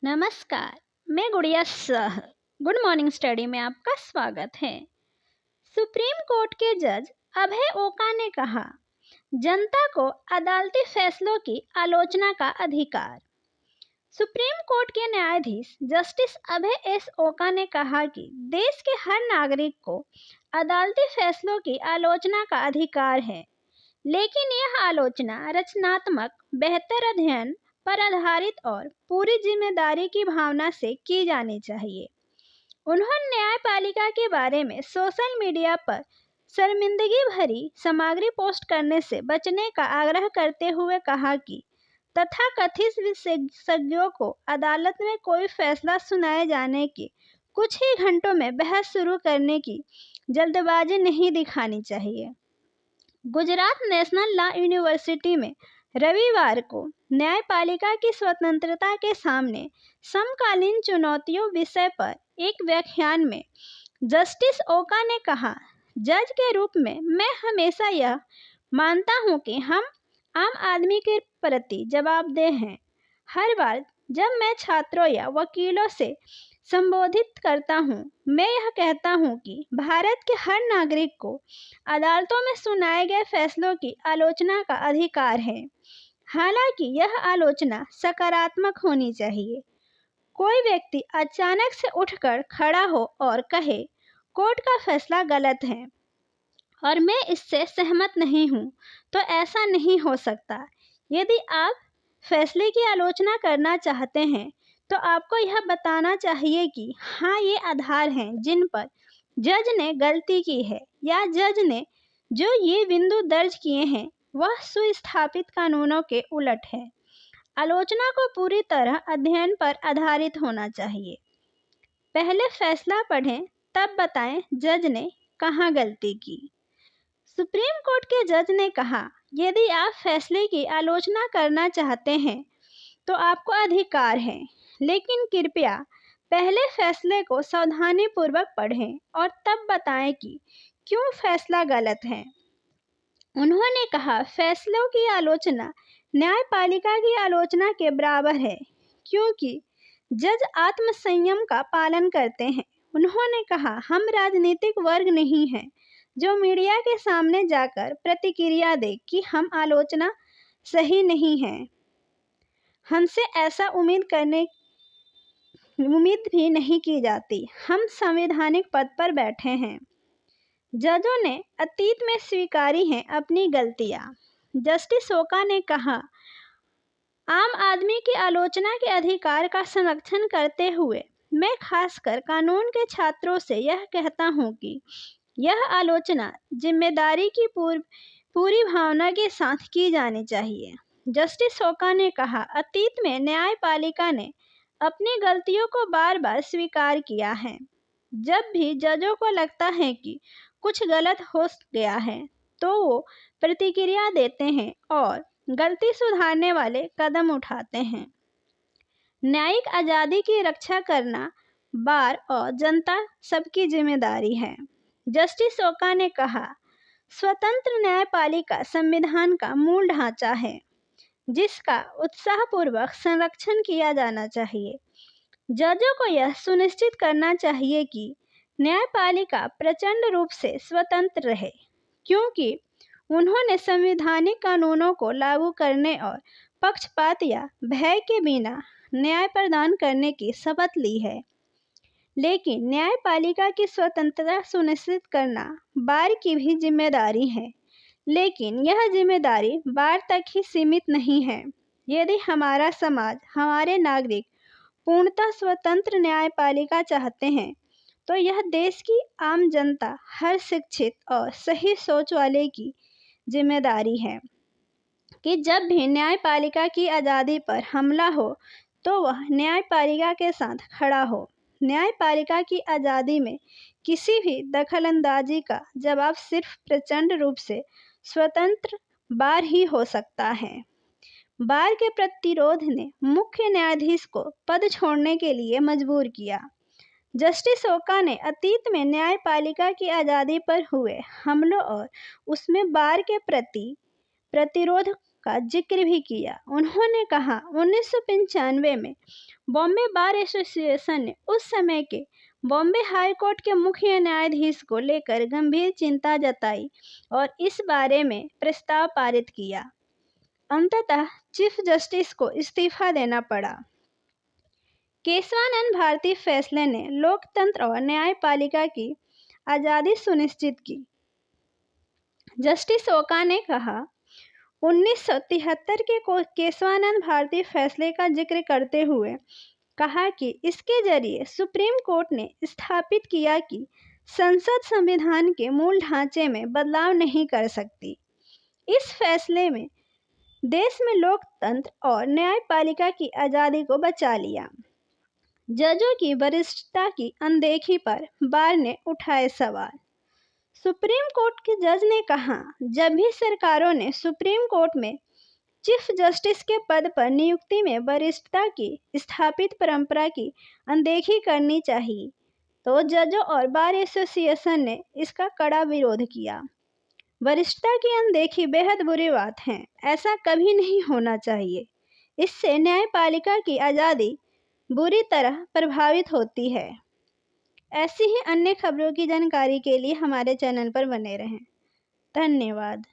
नमस्कार। मैं गुड़िया शाह। गुड मॉर्निंग स्टडी में आपका स्वागत है। सुप्रीम कोर्ट के जज अभय ओका ने कहा, जनता को अदालती फैसलों की आलोचना का अधिकार। सुप्रीम कोर्ट के न्यायाधीश जस्टिस अभय एस ओका ने कहा कि देश के हर नागरिक को अदालती फैसलों की आलोचना का अधिकार है, लेकिन यह आलोचना रचनात्मक, बेहतर अध्ययन पर आधारित और पूरी जिम्मेदारी की भावना से की जानी चाहिए। उन्होंने न्यायपालिका के बारे में सोशल मीडिया पर शर्मिंदगी भरी सामग्री पोस्ट करने से बचने का आग्रह करते हुए कहा कि तथाकथित विशेषज्ञों को अदालत में कोई फैसला सुनाए जाने के कुछ ही घंटों में बहस शुरू करने की जल्दबाजी नहीं दिखानी चाहिए। गुजरात नेशनल लॉ यूनिवर्सिटी में रविवार को न्यायपालिका की स्वतंत्रता के सामने समकालीन चुनौतियों विषय पर एक व्याख्यान में जस्टिस ओका ने कहा, जज के रूप में मैं हमेशा यह मानता हूं कि हम आम आदमी के प्रति जवाबदेह हैं। हर बार जब मैं छात्रों या वकीलों से संबोधित करता हूं, मैं यह कहता हूं कि भारत के हर नागरिक को अदालतों में सुनाए गए फैसलों की आलोचना का अधिकार है। हालांकि यह आलोचना सकारात्मक होनी चाहिए। कोई व्यक्ति अचानक से उठकर खड़ा हो और कहे, कोर्ट का फैसला गलत है और मैं इससे सहमत नहीं हूं, तो ऐसा नहीं हो सकता। यदि आप फैसले की आलोचना करना चाहते हैं, तो आपको यह बताना चाहिए कि हाँ, ये आधार हैं जिन पर जज ने गलती की है या जज ने जो ये बिंदु दर्ज किए हैं वह सुस्थापित कानूनों के उलट है। आलोचना को पूरी तरह अध्ययन पर आधारित होना चाहिए। पहले फैसला पढ़ें, तब बताएं जज ने कहाँ गलती की। सुप्रीम कोर्ट के जज ने कहा, यदि आप फैसले की आलोचना करना चाहते हैं तो आपको अधिकार है, लेकिन कृपया पहले फैसले को सावधानीपूर्वक पढ़ें और तब बताएं कि क्यों फैसला गलत है। उन्होंने कहा, फैसलों की आलोचना न्यायपालिका की आलोचना के बराबर है, क्योंकि जज आत्मसंयम का पालन करते हैं। उन्होंने कहा, हम राजनीतिक वर्ग नहीं हैं जो मीडिया के सामने जाकर प्रतिक्रिया दे कि हम आलोचना सही नहीं है। हमसे ऐसा उम्मीद भी नहीं की जाती। हम संवैधानिक पद पर बैठे हैं। जजों ने अतीत में स्वीकारी हैं अपनी गलतियां। जस्टिस ओका ने कहा, आम आदमी की आलोचना के अधिकार का संरक्षण करते हुए मैं खासकर कानून के छात्रों से यह कहता हूं कि यह आलोचना जिम्मेदारी की पूरी भावना के साथ की जानी चाहिए। जस्टिस ओका ने कहा, अतीत में न्यायपालिका ने अपनी गलतियों को बार बार स्वीकार किया है। जब भी जजों को लगता है कि कुछ गलत हो गया है, तो वो प्रतिक्रिया देते हैं और गलती सुधारने वाले कदम उठाते हैं। न्यायिक आज़ादी की रक्षा करना बार और जनता सबकी जिम्मेदारी है। जस्टिस ओका ने कहा, स्वतंत्र न्यायपालिका संविधान का मूल ढांचा है, जिसका उत्साहपूर्वक संरक्षण किया जाना चाहिए। जजों को यह सुनिश्चित करना चाहिए कि न्यायपालिका प्रचंड रूप से स्वतंत्र रहे, क्योंकि उन्होंने संवैधानिक कानूनों को लागू करने और पक्षपात या भय के बिना न्याय प्रदान करने की शपथ ली है। लेकिन न्यायपालिका की स्वतंत्रता सुनिश्चित करना बार की भी जिम्मेदारी है, लेकिन यह जिम्मेदारी बार तक ही सीमित नहीं है। यदि हमारा समाज, हमारे नागरिक पूर्णतः स्वतंत्र न्यायपालिका चाहते हैं, तो यह देश की आम जनता, हर शिक्षित और सही सोच वाले की जिम्मेदारी है कि जब भी न्यायपालिका की आज़ादी पर हमला हो, तो वह न्यायपालिका के साथ खड़ा हो। न्यायपालिका की आज़ादी में किसी भी दखलंदाजी का जवाब सिर्फ प्रचंड रूप से स्वतंत्र बार ही हो सकता है। बार के प्रतिरोध ने मुख्य न्यायाधीश को पद छोड़ने के लिए मजबूर किया। जस्टिस ओका ने अतीत में न्यायपालिका की आज़ादी पर हुए हमलों और उसमें बार के प्रति प्रतिरोध का जिक्र भी किया। उन्होंने कहा 1995 में बॉम्बे बार एसोसिएशन ने उस समय के बॉम्बे हाई कोर्ट के मुख्य न्यायाधीश को लेकर गंभीर चिंता जताई और इस बारे में प्रस्ताव पारित किया। अंततः चीफ जस्टिस को इस्तीफा देना पड़ा। केशवानंद भारती फैसले ने लोकतंत्र और न्यायपालिका की आज़ादी सुनिश्चित की। जस्टिस ओका ने कहा 1973 के केशवानंद भारती फैसले का जिक्र करते हुए कहा कि इसके जरिए सुप्रीम कोर्ट ने स्थापित किया कि संसद संविधान के मूल ढांचे में बदलाव नहीं कर सकती। इस फैसले में देश में लोकतंत्र और न्यायपालिका की आज़ादी को बचा लिया। जजों की वरिष्ठता की अनदेखी पर बार ने उठाए सवाल। सुप्रीम कोर्ट के जज ने कहा जब भी सरकारों ने सुप्रीम कोर्ट में चीफ जस्टिस के पद पर नियुक्ति में वरिष्ठता की स्थापित परंपरा की अनदेखी करनी चाहिए तो जजों और बार एसोसिएशन ने इसका कड़ा विरोध किया। वरिष्ठता की अनदेखी बेहद बुरी बात है, ऐसा कभी नहीं होना चाहिए। इससे न्यायपालिका की आज़ादी बुरी तरह प्रभावित होती है। ऐसी ही अन्य खबरों की जानकारी के लिए हमारे चैनल पर बने रहें। धन्यवाद।